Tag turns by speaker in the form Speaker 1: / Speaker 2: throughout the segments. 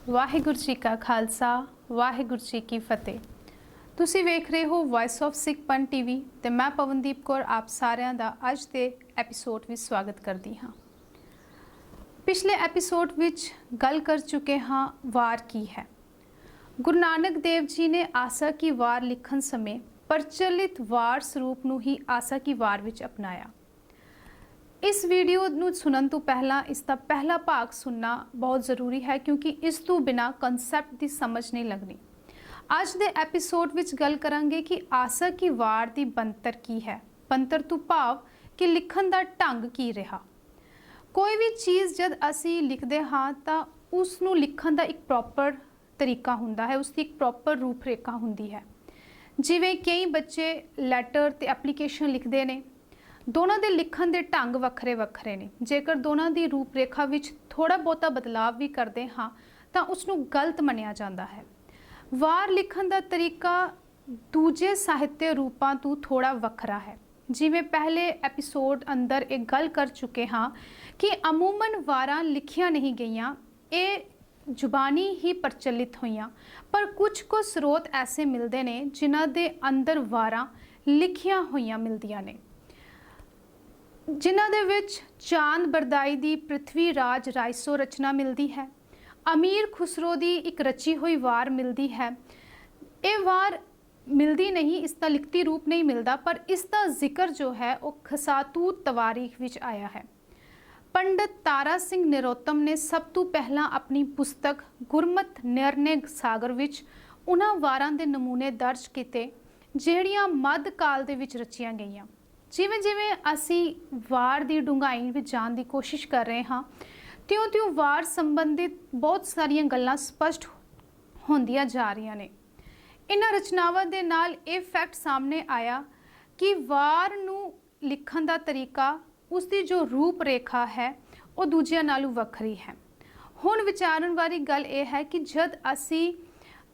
Speaker 1: ਵਾਹਿਗੁਰੂ ਜੀ ਕਾ ਖਾਲਸਾ ਵਾਹਿਗੁਰੂ ਜੀ ਕੀ ਫਤਿਹ। ਤੁਸੀਂ ਵੇਖ ਰਹੇ ਹੋ voice of Sikh Panth TV ਤੇ ਮੈਂ ਪਵਨਦੀਪ ਕੌਰ ਆਪ ਸਾਰਿਆਂ ਦਾ ਅੱਜ ਦੇ ਐਪੀਸੋਡ ਵਿੱਚ ਸਵਾਗਤ ਕਰਦੀ ਹਾਂ। ਪਿਛਲੇ ਐਪੀਸੋਡ ਵਿੱਚ ਗੱਲ ਕਰ ਚੁੱਕੇ ਹਾਂ ਵਾਰ ਕੀ ਹੈ। ਗੁਰੂ ਨਾਨਕ ਦੇਵ ਜੀ ਨੇ ਆਸਾ ਕੀ ਵਾਰ ਲਿਖਣ ਸਮੇਂ ਪ੍ਰਚਲਿਤ ਵਾਰ ਸਰੂਪ ਨੂੰ ਹੀ ਆਸਾ ਕੀ ਵਾਰ ਵਿੱਚ ਅਪਣਾਇਆ। इस वीडियो ਨੂੰ ਸੁਣਨ ਤੋਂ ਪਹਿਲਾਂ ਇਸ ਦਾ ਪਹਿਲਾ ਭਾਗ ਸੁਣਨਾ ਬਹੁਤ ਜ਼ਰੂਰੀ ਹੈ ਕਿਉਂਕਿ ਇਸ ਤੋਂ ਬਿਨਾ ਕਨਸੈਪਟ ਦੀ ਸਮਝ ਨਹੀਂ ਲੱਗਣੀ। ਅੱਜ ਦੇ ਐਪੀਸੋਡ ਵਿੱਚ ਗੱਲ ਕਰਾਂਗੇ ਕਿ ਆਸਾ ਕੀ ਵਾਰ ਦੀ ਬਣਤਰ ਕੀ ਹੈ। ਬਣਤਰ ਤੋਂ ਭਾਵ ਕਿ ਲਿਖਣ ਦਾ ਢੰਗ ਕੀ ਰਿਹਾ। ਕੋਈ ਵੀ ਚੀਜ਼ ਜਦ ਅਸੀਂ ਲਿਖਦੇ ਹਾਂ ਤਾਂ ਉਸ ਨੂੰ ਲਿਖਣ ਦਾ ਇੱਕ ਪ੍ਰੋਪਰ ਤਰੀਕਾ ਹੁੰਦਾ ਹੈ, ਉਸ ਦੀ ਇੱਕ ਪ੍ਰੋਪਰ ਰੂਪਰੇਖਾ ਹੁੰਦੀ ਹੈ। ਜਿਵੇਂ ਕਈ ਬੱਚੇ ਲੈਟਰ ਤੇ ਐਪਲੀਕੇਸ਼ਨ ਲਿਖਦੇ ਨੇ, ਦੋਨਾਂ ਦੇ ਲਿਖਣ ਦੇ ਢੰਗ ਵੱਖਰੇ ਵੱਖਰੇ ਨੇ। ਜੇਕਰ ਦੋਨਾਂ ਦੀ ਰੂਪਰੇਖਾ ਵਿੱਚ ਥੋੜਾ ਬਹੁਤਾ ਬਦਲਾਅ ਵੀ ਕਰਦੇ ਹਾਂ ਤਾਂ ਉਸ ਨੂੰ ਗਲਤ ਮੰਨਿਆ ਜਾਂਦਾ ਹੈ। ਵਾਰ ਲਿਖਣ ਦਾ ਤਰੀਕਾ ਦੂਜੇ ਸਾਹਿਤਯ ਰੂਪਾਂ ਤੋਂ ਥੋੜਾ ਵੱਖਰਾ ਹੈ। ਜਿਵੇਂ ਪਹਿਲੇ ਐਪੀਸੋਡ ਅੰਦਰ ਇੱਕ ਗੱਲ ਕਰ ਚੁੱਕੇ ਹਾਂ ਕਿ ਅਮੂਮਨ ਵਾਰਾਂ ਲਿਖੀਆਂ ਨਹੀਂ ਗਈਆਂ, ਇਹ ਜ਼ੁਬਾਨੀ ਹੀ ਪ੍ਰਚਲਿਤ ਹੋਈਆਂ, ਪਰ ਕੁਝ ਕੁ ਸਰੋਤ ਐਸੇ ਮਿਲਦੇ ਨੇ ਜਿਨ੍ਹਾਂ ਦੇ ਅੰਦਰ ਵਾਰਾਂ ਲਿਖੀਆਂ ਹੋਈਆਂ ਮਿਲਦੀਆਂ ਨੇ, ਜਿਨ੍ਹਾਂ ਦੇ ਵਿੱਚ ਚਾਂਦ ਬਰਦਾਈ ਦੀ ਪ੍ਰਿਥਵੀ ਰਾਜ ਰਾਇਸੋ ਰਚਨਾ ਮਿਲਦੀ ਹੈ। ਅਮੀਰ ਖੁਸਰੋ ਦੀ ਇੱਕ ਰਚੀ ਹੋਈ ਵਾਰ ਮਿਲਦੀ ਹੈ। ਇਹ ਵਾਰ ਮਿਲਦੀ ਨਹੀਂ, ਇਸ ਦਾ ਲਿਖਤੀ ਰੂਪ ਨਹੀਂ ਮਿਲਦਾ, ਪਰ ਇਸ ਦਾ ਜ਼ਿਕਰ ਜੋ ਹੈ ਉਹ ਖਸਾਤੂਤ ਤਵਾਰੀਖ ਵਿੱਚ ਆਇਆ ਹੈ। ਪੰਡਤ ਤਾਰਾ ਸਿੰਘ ਨਰੋਤਮ ਨੇ ਸਭ ਤੋਂ ਪਹਿਲਾਂ ਆਪਣੀ ਪੁਸਤਕ ਗੁਰਮਤ ਨਿਰਣੇ ਸਾਗਰ ਵਿੱਚ ਉਹਨਾਂ ਵਾਰਾਂ ਦੇ ਨਮੂਨੇ ਦਰਜ ਕੀਤੇ ਜਿਹੜੀਆਂ ਮੱਧ ਕਾਲ ਦੇ ਵਿੱਚ ਰਚੀਆਂ ਗਈਆਂ। ਜਿਵੇਂ ਜਿਵੇਂ ਅਸੀਂ ਵਾਰ ਦੀ ਡੂੰਘਾਈ ਵਿੱਚ ਜਾਣ ਦੀ ਕੋਸ਼ਿਸ਼ ਕਰ ਰਹੇ ਹਾਂ, ਤਿਉਂ-ਤਿਉਂ ਵਾਰ ਸੰਬੰਧਿਤ ਬਹੁਤ ਸਾਰੀਆਂ ਗੱਲਾਂ ਸਪਸ਼ਟ ਹੁੰਦੀਆਂ ਜਾ ਰਹੀਆਂ ਨੇ। ਇਹਨਾਂ ਰਚਨਾਵਾਂ ਦੇ ਨਾਲ ਇਹ ਫੈਕਟ ਸਾਹਮਣੇ ਆਇਆ ਕਿ ਵਾਰ ਨੂੰ ਲਿਖਣ ਦਾ ਤਰੀਕਾ, ਉਸ ਦੀ ਜੋ ਰੂਪ ਰੇਖਾ ਹੈ ਉਹ ਦੂਜਿਆਂ ਨਾਲੋਂ ਵੱਖਰੀ ਹੈ। ਹੁਣ ਵਿਚਾਰਨ ਵਾਲੀ ਗੱਲ ਇਹ ਹੈ ਕਿ ਜਦ ਅਸੀਂ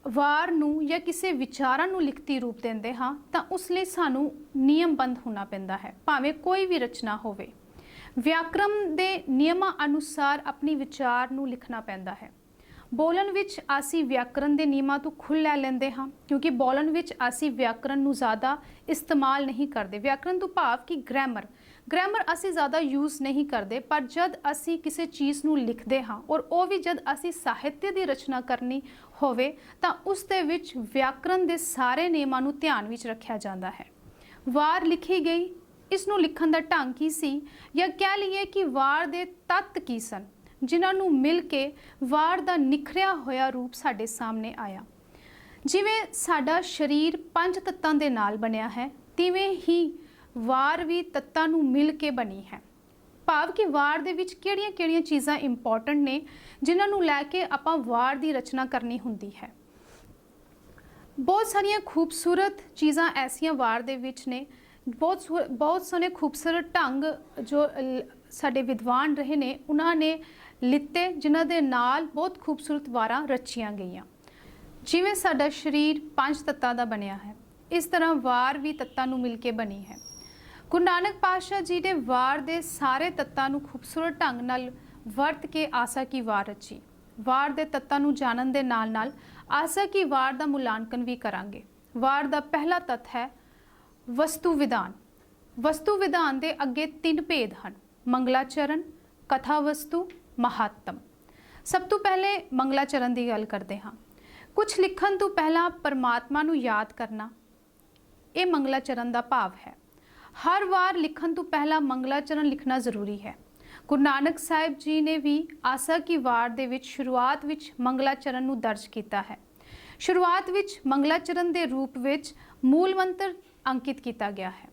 Speaker 1: ਵਾਰ ਨੂੰ ਜਾਂ ਕਿਸੇ ਵਿਚਾਰਾਂ ਨੂੰ ਲਿਖਤੀ ਰੂਪ ਦਿੰਦੇ ਹਾਂ ਤਾਂ ਉਸ ਲਈ ਸਾਨੂੰ ਨਿਯਮਬੰਧ ਹੋਣਾ ਪੈਂਦਾ ਹੈ, ਭਾਵੇਂ ਕੋਈ ਵੀ ਰਚਨਾ ਹੋਵੇ। ਵਿਆਕਰਣ ਦੇ ਨਿਯਮਾਂ ਅਨੁਸਾਰ ਆਪਣੀ ਵਿਚਾਰ ਨੂੰ ਲਿਖਣਾ ਪੈਂਦਾ ਹੈ। ਬੋਲਣ ਵਿੱਚ ਅਸੀਂ ਵਿਆਕਰਣ ਦੇ ਨਿਯਮਾਂ ਤੋਂ ਖੁੱਲ੍ਹ ਲੈ ਲੈਂਦੇ ਹਾਂ ਕਿਉਂਕਿ ਬੋਲਣ ਵਿੱਚ ਅਸੀਂ ਵਿਆਕਰਣ ਨੂੰ ਜ਼ਿਆਦਾ ਇਸਤੇਮਾਲ ਨਹੀਂ ਕਰਦੇ। ਵਿਆਕਰਣ ਤੋਂ ਭਾਵ ਕਿ ਗ੍ਰਾਮਰ ਅਸੀਂ ਜ਼ਿਆਦਾ ਯੂਜ਼ ਨਹੀਂ ਕਰਦੇ, ਪਰ ਜਦ ਅਸੀਂ ਕਿਸੇ ਚੀਜ਼ ਨੂੰ ਲਿਖਦੇ ਹਾਂ ਔਰ ਉਹ ਵੀ ਜਦ ਅਸੀਂ ਸਾਹਿਤਯ ਦੀ ਰਚਨਾ ਕਰਨੀ ਹੋਵੇ ਤਾਂ ਉਸ ਦੇ ਵਿੱਚ ਵਿਆਕਰਣ ਦੇ ਸਾਰੇ ਨਿਯਮਾਂ ਨੂੰ ਧਿਆਨ ਵਿੱਚ ਰੱਖਿਆ ਜਾਂਦਾ ਹੈ। ਵਾਰ ਲਿਖੀ ਗਈ, ਇਸ ਨੂੰ ਲਿਖਣ ਦਾ ਢੰਗ ਕੀ ਸੀ, ਜਾਂ ਕਹਿ ਲਈਏ ਕਿ ਵਾਰ ਦੇ ਤੱਤ ਕੀ ਸਨ ਜਿਨ੍ਹਾਂ ਨੂੰ ਮਿਲ ਕੇ ਵਾਰ ਦਾ ਨਿਖਰਿਆ ਹੋਇਆ ਰੂਪ ਸਾਡੇ ਸਾਹਮਣੇ ਆਇਆ। ਜਿਵੇਂ ਸਾਡਾ ਸਰੀਰ 5 ਤੱਤਾਂ ਦੇ ਨਾਲ ਬਣਿਆ ਹੈ, ਤਿਵੇਂ ਹੀ ਵਾਰ ਵੀ ਤੱਤਾਂ ਨੂੰ ਮਿਲ ਕੇ ਬਣੀ ਹੈ। ਭਾਵ ਕਿ ਵਾਰ ਦੇ ਵਿੱਚ ਕਿਹੜੀਆਂ-ਕਿਹੜੀਆਂ ਚੀਜ਼ਾਂ ਇੰਪੋਰਟੈਂਟ ਨੇ ਜਿਨ੍ਹਾਂ ਨੂੰ ਲੈ ਕੇ ਆਪਾਂ ਵਾਰ ਦੀ ਰਚਨਾ ਕਰਨੀ ਹੁੰਦੀ ਹੈ। ਬਹੁਤ ਸਾਰੀਆਂ ਖੂਬਸੂਰਤ ਚੀਜ਼ਾਂ ਐਸੀਆਂ ਵਾਰ ਦੇ ਵਿੱਚ ਨੇ, ਬਹੁਤ ਸੋਹਣੇ ਖੂਬਸੂਰਤ ਢੰਗ ਜੋ ਸਾਡੇ ਵਿਦਵਾਨ ਰਹੇ ਨੇ ਉਹਨਾਂ ਨੇ ਲਿੱਤੇ, ਜਿਨ੍ਹਾਂ ਦੇ ਨਾਲ ਬਹੁਤ ਖੂਬਸੂਰਤ ਵਾਰਾਂ ਰਚੀਆਂ ਗਈਆਂ। ਜਿਵੇਂ ਸਾਡਾ ਸਰੀਰ 5 ਤੱਤਾਂ ਦਾ ਬਣਿਆ ਹੈ, ਇਸ ਤਰ੍ਹਾਂ ਵਾਰ ਵੀ ਤੱਤਾਂ ਨੂੰ ਮਿਲ ਕੇ ਬਣੀ ਹੈ। ਗੁਰੂ ਨਾਨਕ ਪਾਤਸ਼ਾਹ ਜੀ ਨੇ ਵਾਰ ਦੇ ਸਾਰੇ ਤੱਤਾਂ ਨੂੰ ਖੂਬਸੂਰਤ ਢੰਗ ਨਾਲ ਵਰਤ ਕੇ ਆਸਾ ਕੀ ਵਾਰ ਰਚੀ। ਵਾਰ ਦੇ ਤੱਤਾਂ ਨੂੰ ਜਾਣਨ ਦੇ ਨਾਲ ਨਾਲ ਆਸਾ ਕੀ ਵਾਰ ਦਾ ਮੁਲਾਂਕਣ ਵੀ ਕਰਾਂਗੇ। ਵਾਰ ਦਾ ਪਹਿਲਾ ਤੱਤ ਹੈ ਵਸਤੂ ਵਿਧਾਨ। ਵਸਤੂ ਵਿਧਾਨ ਦੇ ਅੱਗੇ 3 ਭੇਦ ਹਨ: ਮੰਗਲਾਚਰਨ, ਕਥਾ ਵਸਤੂ, ਮਹਾਤਮ। ਸਭ ਤੋਂ ਪਹਿਲੇ ਮੰਗਲਾਚਰਨ ਦੀ ਗੱਲ ਕਰਦੇ ਹਾਂ। ਕੁਝ ਲਿਖਣ ਤੋਂ ਪਹਿਲਾਂ ਪਰਮਾਤਮਾ ਨੂੰ ਯਾਦ ਕਰਨਾ, ਇਹ ਮੰਗਲਾਚਰਨ ਦਾ ਭਾਵ ਹੈ। ਹਰ ਵਾਰ ਲਿਖਣ ਤੋਂ ਪਹਿਲਾਂ ਮੰਗਲਾਚਰਨ ਲਿਖਣਾ ਜ਼ਰੂਰੀ ਹੈ। ਗੁਰੂ ਨਾਨਕ ਸਾਹਿਬ ਜੀ ਨੇ ਵੀ ਆਸਾ ਕੀ ਵਾਰ ਦੇ ਵਿੱਚ ਸ਼ੁਰੂਆਤ ਵਿੱਚ ਮੰਗਲਾਚਰਨ ਨੂੰ ਦਰਜ ਕੀਤਾ ਹੈ। ਸ਼ੁਰੂਆਤ ਵਿੱਚ ਮੰਗਲਾਚਰਨ ਦੇ ਰੂਪ ਵਿੱਚ ਮੂਲ ਮੰਤਰ ਅੰਕਿਤ ਕੀਤਾ ਗਿਆ ਹੈ।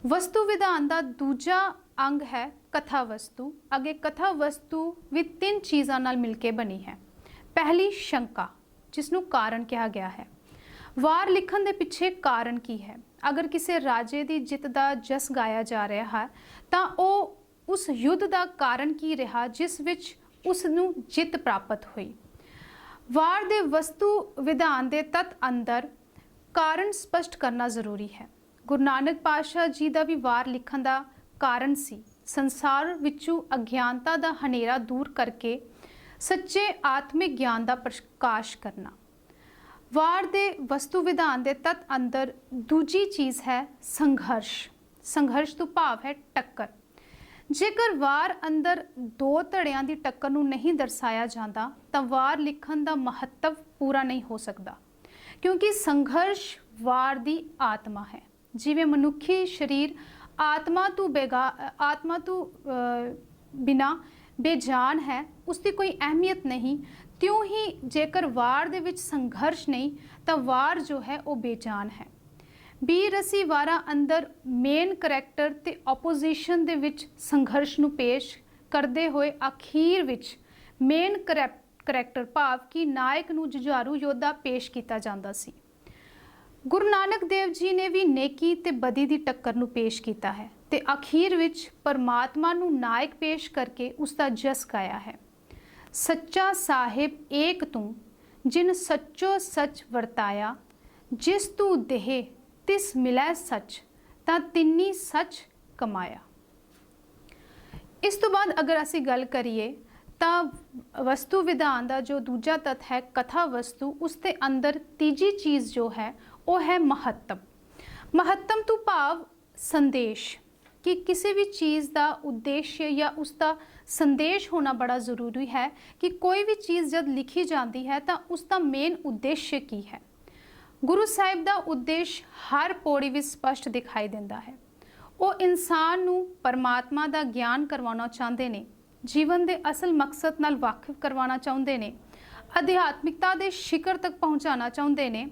Speaker 1: ਵਸਤੂ ਵਿਧਾਨ ਦਾ ਦੂਜਾ ਅੰਗ ਹੈ ਕਥਾ ਵਸਤੂ। ਅੱਗੇ ਕਥਾ ਵਸਤੂ ਵੀ 3 ਚੀਜ਼ਾਂ ਨਾਲ ਮਿਲ ਕੇ ਬਣੀ ਹੈ। ਪਹਿਲੀ ਸ਼ੰਕਾ, ਜਿਸ ਨੂੰ ਕਾਰਨ ਕਿਹਾ ਗਿਆ ਹੈ। ਵਾਰ ਲਿਖਣ ਦੇ ਪਿੱਛੇ ਕਾਰਨ ਕੀ ਹੈ? ਅਗਰ ਕਿਸੇ ਰਾਜੇ ਦੀ ਜਿੱਤ ਦਾ ਜਸ ਗਾਇਆ ਜਾ ਰਿਹਾ ਹੈ ਤਾਂ ਉਹ ਉਸ ਯੁੱਧ ਦਾ ਕਾਰਨ ਕੀ ਰਿਹਾ ਜਿਸ ਵਿੱਚ ਉਸ ਨੂੰ ਜਿੱਤ ਪ੍ਰਾਪਤ ਹੋਈ। ਵਾਰ ਦੇ ਵਸਤੂ ਵਿਧਾਨ ਦੇ ਤੱਤ ਅੰਦਰ ਕਾਰਨ ਸਪਸ਼ਟ ਕਰਨਾ ਜ਼ਰੂਰੀ ਹੈ। ਗੁਰੂ ਨਾਨਕ ਪਾਤਸ਼ਾਹ ਜੀ ਦਾ ਵੀ ਵਾਰ ਲਿਖਣ ਦਾ ਕਾਰਨ ਸੀ ਸੰਸਾਰ ਵਿੱਚੋਂ ਅਗਿਆਨਤਾ ਦਾ ਹਨੇਰਾ ਦੂਰ ਕਰਕੇ ਸੱਚੇ ਆਤਮਿਕ ਗਿਆਨ ਦਾ ਪ੍ਰਕਾਸ਼ ਕਰਨਾ। ਵਾਰ ਦੇ ਵਸਤੂ ਵਿਧਾਨ ਦੇ ਤੱਤ ਅੰਦਰ ਦੂਜੀ ਚੀਜ਼ ਹੈ ਸੰਘਰਸ਼। ਸੰਘਰਸ਼ ਤੋਂ ਭਾਵ ਹੈ ਟੱਕਰ। ਜੇਕਰ ਵਾਰ ਅੰਦਰ ਦੋ ਧੜਿਆਂ ਦੀ ਟੱਕਰ ਨੂੰ ਨਹੀਂ ਦਰਸਾਇਆ ਜਾਂਦਾ ਤਾਂ ਵਾਰ ਲਿਖਣ ਦਾ ਮਹੱਤਵ ਪੂਰਾ ਨਹੀਂ ਹੋ ਸਕਦਾ, ਕਿਉਂਕਿ ਸੰਘਰਸ਼ ਵਾਰ ਦੀ ਆਤਮਾ ਹੈ। ਜਿਵੇਂ ਮਨੁੱਖੀ ਸਰੀਰ ਆਤਮਾ ਤੋਂ ਬਿਨਾ ਬੇਜਾਨ ਹੈ, ਉਸ ਦੀ ਕੋਈ ਅਹਿਮੀਅਤ ਨਹੀਂ, ਤਿਉਂ ਹੀ ਜੇਕਰ ਵਾਰ ਦੇ ਵਿੱਚ ਸੰਘਰਸ਼ ਨਹੀਂ ਤਾਂ ਵਾਰ ਜੋ ਹੈ ਉਹ ਬੇਜਾਨ ਹੈ। ਬੀਰਸੀ ਵਾਰਾਂ ਅੰਦਰ ਮੇਨ ਕਰੈਕਟਰ ਤੇ ਆਪੋਜੀਸ਼ਨ ਦੇ ਵਿੱਚ ਸੰਘਰਸ਼ ਨੂੰ ਪੇਸ਼ ਕਰਦੇ ਹੋਏ ਅਖੀਰ ਵਿੱਚ ਮੇਨ ਕਰੈਕਟਰ ਭਾਵ ਕਿ ਨਾਇਕ ਨੂੰ ਜੁਝਾਰੂ ਯੋਧਾ ਪੇਸ਼ ਕੀਤਾ ਜਾਂਦਾ ਸੀ। ਗੁਰੂ ਨਾਨਕ ਦੇਵ ਜੀ ਨੇ ਵੀ ਨੇਕੀ ਤੇ ਬਦੀ ਦੀ ਟੱਕਰ ਨੂੰ ਪੇਸ਼ ਕੀਤਾ ਹੈ ਤੇ ਅਖੀਰ ਵਿੱਚ ਪਰਮਾਤਮਾ ਨੂੰ ਨਾਇਕ ਪੇਸ਼ ਕਰਕੇ ਉਸ ਦਾ ਜਸ ਗਾਇਆ ਹੈ। ਸੱਚਾ ਸਾਹਿਬ ਏਕ ਤੂੰ ਜਿਨ ਸੱਚੋ ਸੱਚ ਵਰਤਾਇਆ, ਜਿਸ ਤੂੰ ਦੇਹ ਤਿਸ ਮਿਲੈ ਸੱਚ, ਤਾਂ ਤਿੰਨੀ ਸੱਚ ਕਮਾਇਆ। ਇਸ ਤੋਂ ਬਾਅਦ ਅਗਰ ਅਸੀਂ ਗੱਲ ਕਰੀਏ ਤਾਂ ਵਸਤੂ ਵਿਧਾਨ ਦਾ ਜੋ ਦੂਜਾ ਤੱਤ ਹੈ ਕਥਾ ਵਸਤੂ, ਉਸ ਦੇ ਅੰਦਰ ਤੀਜੀ ਚੀਜ਼ ਜੋ ਹੈ ਉਹ ਹੈ ਮਹੱਤਵ। ਮਹੱਤਵ ਤੋਂ ਭਾਵ ਸੰਦੇਸ਼, ਕਿ ਕਿਸੇ ਵੀ ਚੀਜ਼ ਦਾ ਉਦੇਸ਼ ਜਾਂ ਉਸ ਦਾ ਸੰਦੇਸ਼ ਹੋਣਾ ਬੜਾ ਜ਼ਰੂਰੀ ਹੈ ਕਿ ਕੋਈ ਵੀ ਚੀਜ਼ ਜਦ ਲਿਖੀ ਜਾਂਦੀ ਹੈ ਤਾਂ ਉਸ ਦਾ ਮੇਨ ਉਦੇਸ਼ ਕੀ ਹੈ। ਗੁਰੂ ਸਾਹਿਬ ਦਾ ਉਦੇਸ਼ ਹਰ ਪੌੜੀ ਵਿੱਚ ਸਪਸ਼ਟ ਦਿਖਾਈ ਦਿੰਦਾ ਹੈ। ਉਹ ਇਨਸਾਨ ਨੂੰ ਪਰਮਾਤਮਾ ਦਾ ਗਿਆਨ ਕਰਵਾਉਣਾ ਚਾਹੁੰਦੇ ਨੇ, ਜੀਵਨ ਦੇ ਅਸਲ ਮਕਸਦ ਨਾਲ ਵਾਕਿਫ ਕਰਵਾਉਣਾ ਚਾਹੁੰਦੇ ਨੇ, ਅਧਿਆਤਮਿਕਤਾ ਦੇ ਸ਼ਿਖਰ ਤੱਕ ਪਹੁੰਚਾਉਣਾ ਚਾਹੁੰਦੇ ਨੇ।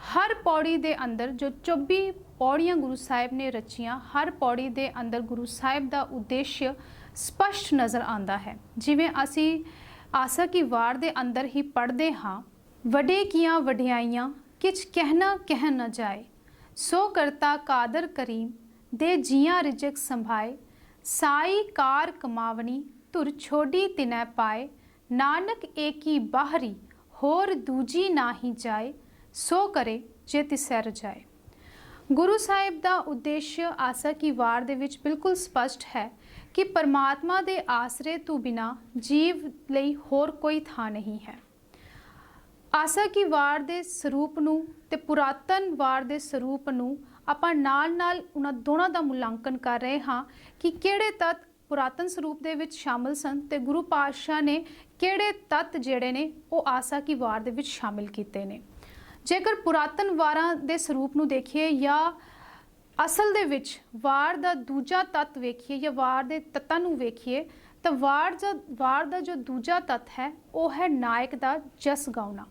Speaker 1: ਹਰ ਪੌੜੀ ਦੇ ਅੰਦਰ ਜੋ 24 ਪੌੜੀਆਂ ਗੁਰੂ ਸਾਹਿਬ ਨੇ ਰਚੀਆਂ, ਹਰ ਪੌੜੀ ਦੇ ਅੰਦਰ ਗੁਰੂ ਸਾਹਿਬ ਦਾ ਉਦੇਸ਼ ਸਪਸ਼ਟ ਨਜ਼ਰ ਆਉਂਦਾ ਹੈ। ਜਿਵੇਂ ਅਸੀਂ ਆਸਾ ਕੀ ਵਾਰ ਦੇ ਅੰਦਰ ਹੀ ਪੜ੍ਹਦੇ ਹਾਂ, ਵੱਡੇ ਕੀਆਂ ਵਡਿਆਈਆਂ ਕਿਛ ਕਹਿਣਾ ਕਹਿ ਨਾ ਜਾਏ, ਸੋ ਕਰਤਾ ਕਾਦਰ ਕਰੀਮ ਦੇ ਜੀਆਂ ਰਿਜਕ ਸੰਭਾਏ, ਸਾਈ ਕਾਰ ਕਮਾਵਣੀ ਧੁਰ ਛੋਡੀ ਤਿਨੈ ਪਾਏ, ਨਾਨਕ ਏਕੀ ਬਾਹਰੀ ਹੋਰ ਦੂਜੀ ਨਾਹੀ ਜਾਏ, ਸੋ ਕਰੇ ਜੇ ਤਿਸੈ ਰਜਾਏ। ਗੁਰੂ ਸਾਹਿਬ ਦਾ ਉਦੇਸ਼ ਆਸਾ ਕੀ ਵਾਰ ਦੇ ਵਿੱਚ ਬਿਲਕੁਲ ਸਪਸ਼ਟ ਹੈ ਕਿ ਪਰਮਾਤਮਾ ਦੇ ਆਸਰੇ ਤੋਂ ਬਿਨਾ ਜੀਵ ਲਈ ਹੋਰ ਕੋਈ ਥਾਂ ਨਹੀਂ ਹੈ। ਆਸਾ ਕੀ ਵਾਰ ਦੇ ਸਰੂਪ ਨੂੰ ਤੇ ਪੁਰਾਤਨ ਵਾਰ ਦੇ ਸਰੂਪ ਨੂੰ ਆਪਾਂ ਨਾਲ-ਨਾਲ ਉਹਨਾਂ ਦੋਨਾਂ ਦਾ ਮੁਲਾਂਕਣ ਕਰ ਰਹੇ ਹਾਂ ਕਿ ਕਿਹੜੇ ਤੱਤ ਪੁਰਾਤਨ ਸਰੂਪ ਦੇ ਵਿੱਚ ਸ਼ਾਮਲ ਸਨ ਤੇ ਗੁਰੂ ਪਾਤਸ਼ਾਹ ਨੇ ਕਿਹੜੇ ਤੱਤ ਜਿਹੜੇ ਨੇ ਉਹ ਆਸਾ ਕੀ ਵਾਰ ਦੇ ਵਿੱਚ ਸ਼ਾਮਿਲ ਕੀਤੇ ਨੇ। ਜੇਕਰ ਪੁਰਾਤਨ ਵਾਰਾਂ ਦੇ ਸਰੂਪ ਨੂੰ ਦੇਖੀਏ ਜਾਂ ਅਸਲ ਦੇ ਵਿੱਚ ਵਾਰ ਦਾ ਦੂਜਾ ਤੱਤ ਵੇਖੀਏ ਜਾਂ ਵਾਰ ਦੇ ਤੱਤਾਂ ਨੂੰ ਵੇਖੀਏ ਤਾਂ ਵਾਰ ਦਾ ਜੋ ਦੂਜਾ ਤੱਤ ਹੈ ਉਹ ਹੈ ਨਾਇਕ ਦਾ ਜਸ ਗਾਉਣਾ।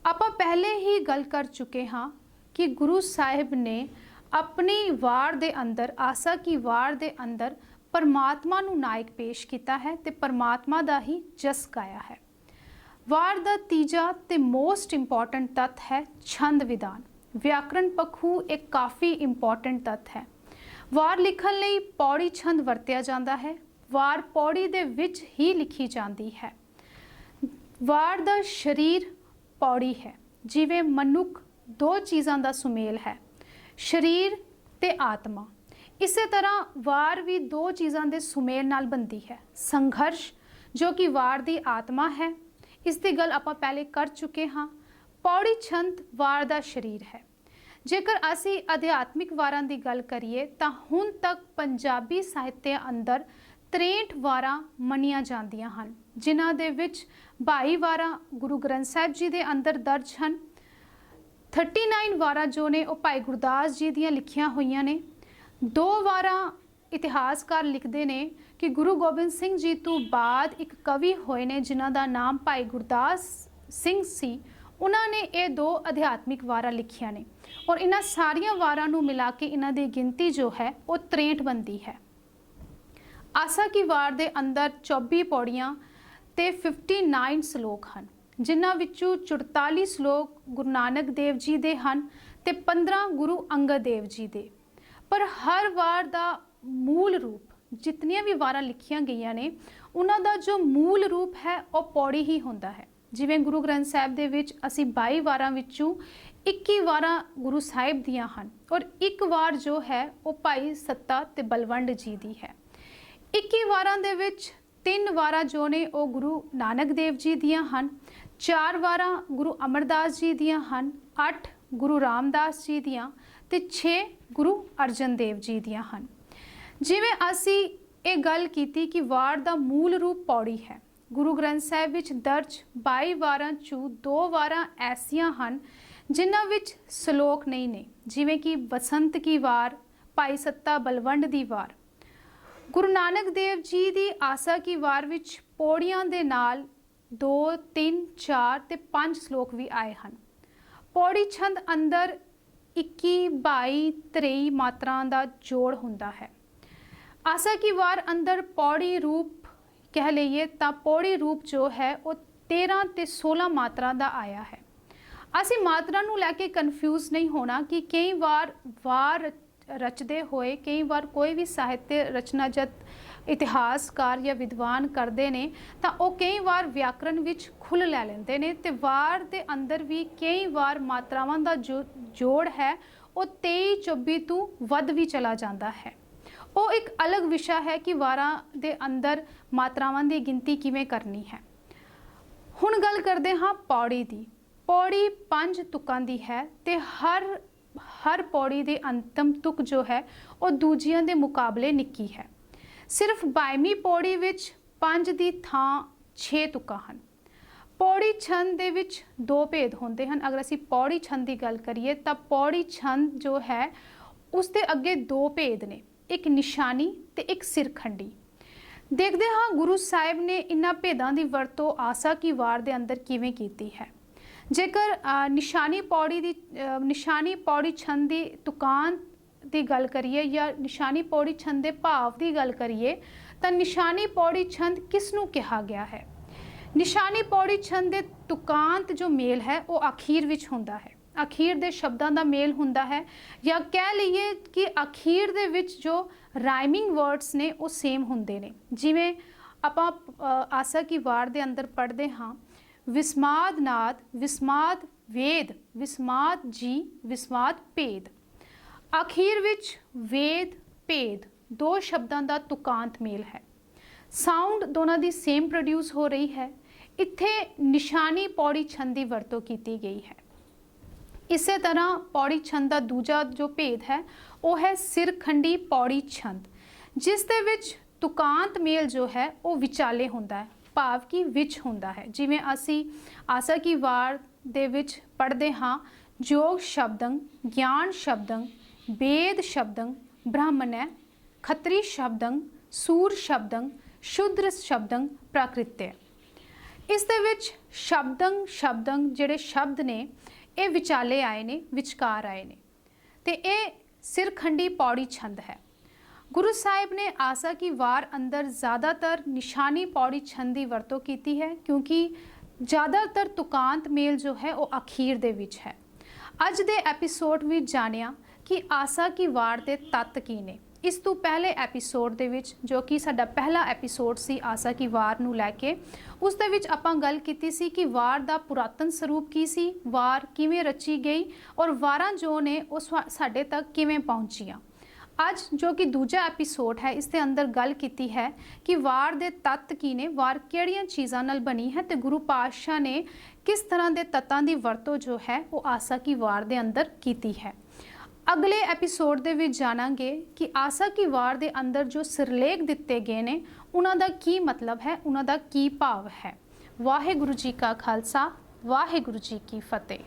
Speaker 1: ਆਪਾਂ ਪਹਿਲੇ ਹੀ ਗੱਲ ਕਰ ਚੁੱਕੇ ਹਾਂ ਕਿ ਗੁਰੂ ਸਾਹਿਬ ਨੇ ਆਪਣੀ ਵਾਰ ਦੇ ਅੰਦਰ, ਆਸਾ ਕੀ ਵਾਰ ਦੇ ਅੰਦਰ ਪਰਮਾਤਮਾ ਨੂੰ ਨਾਇਕ ਪੇਸ਼ ਕੀਤਾ ਹੈ ਤੇ ਪਰਮਾਤਮਾ ਦਾ ਹੀ ਜਸ ਗਾਇਆ ਹੈ। ਵਾਰ ਦਾ ਤੀਜਾ ਤੇ ਮੋਸਟ ਇੰਪੋਰਟੈਂਟ ਤੱਤ ਹੈ ਛੰਦ ਵਿਧਾਨ। ਵਿਆਕਰਣ ਪੱਖੋਂ ਇੱਕ ਕਾਫੀ ਇੰਪੋਰਟੈਂਟ ਤੱਤ ਹੈ। ਵਾਰ ਲਿਖਣ ਲਈ ਪੌੜੀ ਛੰਦ ਵਰਤਿਆ ਜਾਂਦਾ ਹੈ। ਵਾਰ ਪੌੜੀ ਦੇ ਵਿੱਚ ਹੀ ਲਿਖੀ ਜਾਂਦੀ ਹੈ। ਵਾਰ ਦਾ ਸਰੀਰ ਪੌੜੀ ਹੈ। ਜਿਵੇਂ ਮਨੁੱਖ ਦੋ ਚੀਜ਼ਾਂ ਦਾ ਸੁਮੇਲ ਹੈ, ਸਰੀਰ ਤੇ ਆਤਮਾ, ਇਸੇ ਤਰ੍ਹਾਂ ਵਾਰ ਵੀ ਦੋ ਚੀਜ਼ਾਂ ਦੇ ਸੁਮੇਲ ਨਾਲ ਬਣਦੀ ਹੈ। ਸੰਘਰਸ਼ ਜੋ ਕਿ ਵਾਰ ਦੀ ਆਤਮਾ ਹੈ, ਇਸ ਦੀ ਗੱਲ ਆਪਾਂ ਪਹਿਲੇ ਕਰ ਚੁੱਕੇ ਹਾਂ। ਪੌੜੀ ਛੰਦ ਵਾਰ ਦਾ ਸਰੀਰ ਹੈ। ਜੇਕਰ ਅਸੀਂ ਅਧਿਆਤਮਿਕ ਵਾਰਾਂ ਦੀ ਗੱਲ ਕਰੀਏ ਤਾਂ ਹੁਣ ਤੱਕ ਪੰਜਾਬੀ ਸਾਹਿਤ ਅੰਦਰ 63 ਵਾਰਾਂ ਮੰਨੀਆਂ ਜਾਂਦੀਆਂ ਹਨ, ਜਿਨ੍ਹਾਂ ਦੇ ਵਿੱਚ 22 ਵਾਰਾਂ ਗੁਰੂ ਗ੍ਰੰਥ ਸਾਹਿਬ ਜੀ ਦੇ ਅੰਦਰ ਦਰਜ ਹਨ। 39 ਵਾਰਾਂ ਜੋ ਨੇ ਉਹ ਭਾਈ ਗੁਰਦਾਸ ਜੀ ਦੀਆਂ ਲਿਖੀਆਂ ਹੋਈਆਂ ਨੇ। 2 ਵਾਰਾਂ ਇਤਿਹਾਸਕਾਰ ਲਿਖਦੇ ਨੇ ਕਿ ਗੁਰੂ ਗੋਬਿੰਦ ਸਿੰਘ ਜੀ ਤੋਂ ਬਾਅਦ ਇੱਕ ਕਵੀ ਹੋਏ ਨੇ ਜਿਨ੍ਹਾਂ ਦਾ ਨਾਮ ਭਾਈ ਗੁਰਦਾਸ ਸਿੰਘ ਸੀ। ਉਹਨਾਂ ਨੇ ਇਹ 2 ਅਧਿਆਤਮਿਕ ਵਾਰਾਂ ਲਿਖੀਆਂ ਨੇ ਔਰ ਇਹਨਾਂ ਸਾਰੀਆਂ ਵਾਰਾਂ ਨੂੰ ਮਿਲਾ ਕੇ ਇਹਨਾਂ ਦੀ ਗਿਣਤੀ ਜੋ ਹੈ ਉਹ 63 ਬਣਦੀ ਹੈ। ਆਸਾ ਕੀ ਵਾਰ ਦੇ ਅੰਦਰ 24 ਪੌੜੀਆਂ ਤੇ 59 ਸ਼ਲੋਕ ਹਨ, ਜਿਨ੍ਹਾਂ ਵਿੱਚੋਂ 44 ਸ਼ਲੋਕ ਗੁਰੂ ਨਾਨਕ ਦੇਵ ਜੀ ਦੇ ਹਨ ਤੇ 15 ਗੁਰੂ ਅੰਗਦ ਦੇਵ ਜੀ ਦੇ। ਪਰ ਹਰ ਵਾਰ ਦਾ ਮੂਲ ਰੂਪ, ਜਿਤਨੀਆਂ ਵੀ ਵਾਰਾਂ ਲਿਖੀਆਂ ਗਈਆਂ ਨੇ ਉਹਨਾਂ ਦਾ ਜੋ ਮੂਲ ਰੂਪ ਹੈ ਉਹ ਪੌੜੀ ਹੀ ਹੁੰਦਾ ਹੈ। ਜਿਵੇਂ ਗੁਰੂ ਗ੍ਰੰਥ ਸਾਹਿਬ ਦੇ ਵਿੱਚ ਅਸੀਂ 22 ਵਾਰਾਂ ਵਿੱਚੋਂ 21 ਵਾਰਾਂ ਗੁਰੂ ਸਾਹਿਬ ਦੀਆਂ ਹਨ ਔਰ ਇੱਕ ਵਾਰ ਜੋ ਹੈ ਉਹ ਭਾਈ ਸੱਤਾ ਤੇ ਬਲਵੰਡ ਜੀ ਦੀ ਹੈ। 21 ਵਾਰਾਂ ਦੇ ਵਿੱਚ 3 ਵਾਰਾਂ ਜੋ ਨੇ ਉਹ ਗੁਰੂ ਨਾਨਕ ਦੇਵ ਜੀ ਦੀਆਂ ਹਨ, 4 ਵਾਰਾਂ ਗੁਰੂ ਅਮਰਦਾਸ ਜੀ ਦੀਆਂ ਹਨ, 8 ਗੁਰੂ ਰਾਮਦਾਸ ਜੀ ਦੀਆਂ ਤੇ 6 ਗੁਰੂ ਅਰਜਨ ਦੇਵ ਜੀ ਦੀਆਂ ਹਨ। ਜਿਵੇਂ ਅਸੀਂ ਇਹ ਗੱਲ ਕੀਤੀ ਕਿ ਵਾਰ ਦਾ ਮੂਲ ਰੂਪ ਪੌੜੀ ਹੈ, ਗੁਰੂ ਗ੍ਰੰਥ ਸਾਹਿਬ ਵਿੱਚ ਦਰਜ 22 ਵਾਰਾਂ ਚੋਂ 2 ਵਾਰਾਂ ਐਸੀਆਂ ਹਨ ਜਿਨ੍ਹਾਂ ਵਿੱਚ ਸ਼ਲੋਕ ਨਹੀਂ ਨੇ, ਜਿਵੇਂ ਕਿ ਬਸੰਤ ਕੀ ਵਾਰ, ਭਾਈ ਸੱਤਾ ਬਲਵੰਡ ਦੀ ਵਾਰ। ਗੁਰੂ ਨਾਨਕ ਦੇਵ ਜੀ ਦੀ ਆਸਾ ਕੀ ਵਾਰ ਵਿੱਚ ਪੌੜੀਆਂ ਦੇ ਨਾਲ 2, 3, 4 ਤੇ 5 ਸ਼ਲੋਕ ਵੀ ਆਏ ਹਨ। ਪੌੜੀ ਛੰਦ ਅੰਦਰ 21, 22, 23 ਮਾਤਰਾ ਦਾ ਜੋੜ ਹੁੰਦਾ ਹੈ। ਆਸਾ ਕੀ ਵਾਰ ਅੰਦਰ ਪੌੜੀ ਰੂਪ ਕਹਿ ਲਈਏ ਤਾਂ ਪੌੜੀ ਰੂਪ ਜੋ ਹੈ ਉਹ 13 ਤੇ 16 ਮਾਤਰਾ ਦਾ ਆਇਆ ਹੈ। ਅਸੀਂ ਮਾਤਰਾ ਨੂੰ ਲੈ ਕੇ ਕਨਫਿਊਜ਼ ਨਹੀਂ ਹੋਣਾ ਕਿ ਕਈ ਵਾਰ ਰਚਦੇ ਹੋਏ ਕਈ ਵਾਰ ਕੋਈ ਵੀ ਸਾਹਿਤ ਰਚਨਾ ਜਦ ਇਤਿਹਾਸਕਾਰ ਜਾਂ ਵਿਦਵਾਨ ਕਰਦੇ ਨੇ ਤਾਂ ਉਹ ਕਈ ਵਾਰ ਵਿਆਕਰਣ ਵਿੱਚ ਖੁੱਲ੍ਹ ਲੈ ਲੈਂਦੇ ਨੇ ਤੇ ਵਾਰ ਦੇ ਅੰਦਰ ਵੀ ਕਈ ਵਾਰ ਮਾਤਰਾਵਾਂ ਦਾ ਜੋ ਜੋੜ ਹੈ ਉਹ 23, 24 ਤੋਂ ਵੱਧ ਵੀ ਚਲਾ ਜਾਂਦਾ ਹੈ। ਉਹ ਇੱਕ ਅਲੱਗ ਵਿਸ਼ਾ ਹੈ ਕਿ ਵਾਰਾਂ ਦੇ ਅੰਦਰ ਮਾਤਰਾਵਾਂ ਦੀ ਗਿਣਤੀ ਕਿਵੇਂ ਕਰਨੀ ਹੈ। ਹੁਣ ਗੱਲ ਕਰਦੇ ਹਾਂ ਪੌੜੀ ਦੀ। ਪੌੜੀ 5 ਤੁਕਾਂ ਦੀ ਹੈ ਤੇ ਹਰ ਪੌੜੀ ਦੇ ਅੰਤਮ ਤੁਕ ਜੋ ਹੈ ਉਹ ਦੂਜਿਆਂ ਦੇ ਮੁਕਾਬਲੇ ਨਿੱਕੀ ਹੈ। ਸਿਰਫ 22ਵੀਂ ਪੌੜੀ ਵਿੱਚ 5 ਦੀ ਥਾਂ 6 ਤੁਕਾਂ ਹਨ। ਪੌੜੀ ਛੰਦ ਦੇ ਵਿੱਚ 2 ਭੇਦ ਹੁੰਦੇ ਹਨ। ਅਗਰ ਅਸੀਂ ਪੌੜੀ ਛੰਦ ਦੀ ਗੱਲ ਕਰੀਏ ਤਾਂ ਪੌੜੀ ਛੰਦ ਜੋ ਹੈ ਉਸ ਦੇ ਅੱਗੇ 2 ਭੇਦ ਨੇ, ਇੱਕ ਨਿਸ਼ਾਨੀ ਤੇ ਇੱਕ ਸਿਰਖੰਡੀ। ਦੇਖਦੇ ਹਾਂ ਗੁਰੂ ਸਾਹਿਬ ਨੇ ਇਹਨਾਂ ਭੇਦਾਂ ਦੀ ਵਰਤੋਂ ਆਸਾ ਕੀ ਵਾਰ ਦੇ ਅੰਦਰ ਕਿਵੇਂ ਕੀਤੀ ਹੈ। ਜੇਕਰ ਨਿਸ਼ਾਨੀ ਪੌੜੀ ਛੰਦ ਦੀ ਤੁਕਾਂਤ ਦੀ ਗੱਲ ਕਰੀਏ ਜਾਂ ਨਿਸ਼ਾਨੀ ਪੌੜੀ ਛੰਦ ਦੇ ਭਾਵ ਦੀ ਗੱਲ ਕਰੀਏ ਤਾਂ ਨਿਸ਼ਾਨੀ ਪੌੜੀ ਛੰਦ ਕਿਸ ਨੂੰ ਕਿਹਾ ਗਿਆ ਹੈ। ਨਿਸ਼ਾਨੀ ਪੌੜੀ ਛੰਦ ਦੇ ਤੁਕਾਂਤ ਜੋ ਮੇਲ ਹੈ ਉਹ ਅਖੀਰ ਵਿੱਚ ਹੁੰਦਾ ਹੈ, ਅਖੀਰ ਦੇ ਸ਼ਬਦਾਂ ਦਾ ਮੇਲ ਹੁੰਦਾ ਹੈ, ਜਾਂ ਕਹਿ ਲਈਏ ਕਿ ਅਖੀਰ ਦੇ ਵਿੱਚ ਜੋ ਰਾਈਮਿੰਗ ਵਰਡਸ ਨੇ ਉਹ ਸੇਮ ਹੁੰਦੇ ਨੇ। ਜਿਵੇਂ ਆਪਾਂ ਆਸਾ ਕੀ ਵਾਰ ਦੇ ਅੰਦਰ ਪੜ੍ਹਦੇ ਹਾਂ, ਵਿਸਮਾਦ ਨਾਦ, ਵਿਸਮਾਦ ਵੇਦ, ਵਿਸਮਾਦ ਜੀ, ਵਿਸਮਾਦ ਭੇਦ। ਅਖੀਰ ਵਿੱਚ ਵੇਦ ਭੇਦ 2 ਸ਼ਬਦਾਂ ਦਾ ਤੁਕਾਂਤ ਮੇਲ ਹੈ। ਸਾਊਂਡ ਦੋਨਾਂ ਦੀ ਸੇਮ ਪ੍ਰੋਡਿਊਸ ਹੋ ਰਹੀ ਹੈ। ਇੱਥੇ ਨਿਸ਼ਾਨੀ ਪੌੜੀ ਛੰਦ ਦੀ ਵਰਤੋਂ ਕੀਤੀ ਗਈ ਹੈ। ਇਸੇ ਤਰ੍ਹਾਂ ਪੌੜੀ ਛੰਦ ਦਾ ਦੂਜਾ ਜੋ ਭੇਦ ਹੈ ਉਹ ਹੈ ਸਿਰਖੰਡੀ ਪੌੜੀ ਛੰਦ, ਜਿਸ ਦੇ ਵਿੱਚ ਤੁਕਾਂਤ ਮੇਲ ਜੋ ਹੈ ਉਹ ਵਿਚਾਲੇ ਹੁੰਦਾ ਹੈ, ਭਾਵ ਕਿ ਵਿੱਚ ਹੁੰਦਾ ਹੈ। ਜਿਵੇਂ ਅਸੀਂ ਆਸਾ ਕੀ ਵਾਰ ਦੇ ਵਿੱਚ ਪੜ੍ਹਦੇ ਹਾਂ, ਜੋਗ ਸ਼ਬਦੰ, ਗਿਆਨ ਸ਼ਬਦੰ, वेद शब्दं, ब्राह्मण्य, खत्री शब्दं, सूर शब्दं, शूद्र शब्दं, प्राकृत्य। इस दे विच शब्दं जिहड़े शब्द ने ये विचाले आए ने, विचकार आए ने ते ये सिरखंडी पौड़ी छंद है। गुरु साहिब ने आसा की वार अंदर ज़्यादातर निशानी पौड़ी छंद की वरतों की है, क्योंकि ज़्यादातर तुकांत मेल जो है वो अखीर दे विच है। अज दे एपीसोड विच जानिया कि आसा की वार दे तत्त की ने। इस तो पहले एपीसोड दे विच जो कि साडा पहला एपीसोड सी आसा की वार नूं लैके, उस दे विच आपां गल कीती सी कि वार दा पुरातन स्वरूप की सी, वार किवें रची गई और वारां जो ने उस साडे तक किवें पहुंचियां। अज जो कि दूजा एपीसोड है, इसके अंदर गल कीती है कि वार दे तत्त की ने, वार किहड़ियां चीज़ां नाल बनी है ते गुरु पातशाह ने किस तरह के तत्तां दी वरतों जो है वो आसा की वार दे अंदर कीती है। अगले एपीसोड दे विच जानांगे कि आसा की वार दे अंदर जो सिरलेख दिते गए ने उन्हां दा की मतलब है, उन्हां दा की भाव है। वाहिगुरु जी का खालसा, वाहिगुरु जी की फतेह।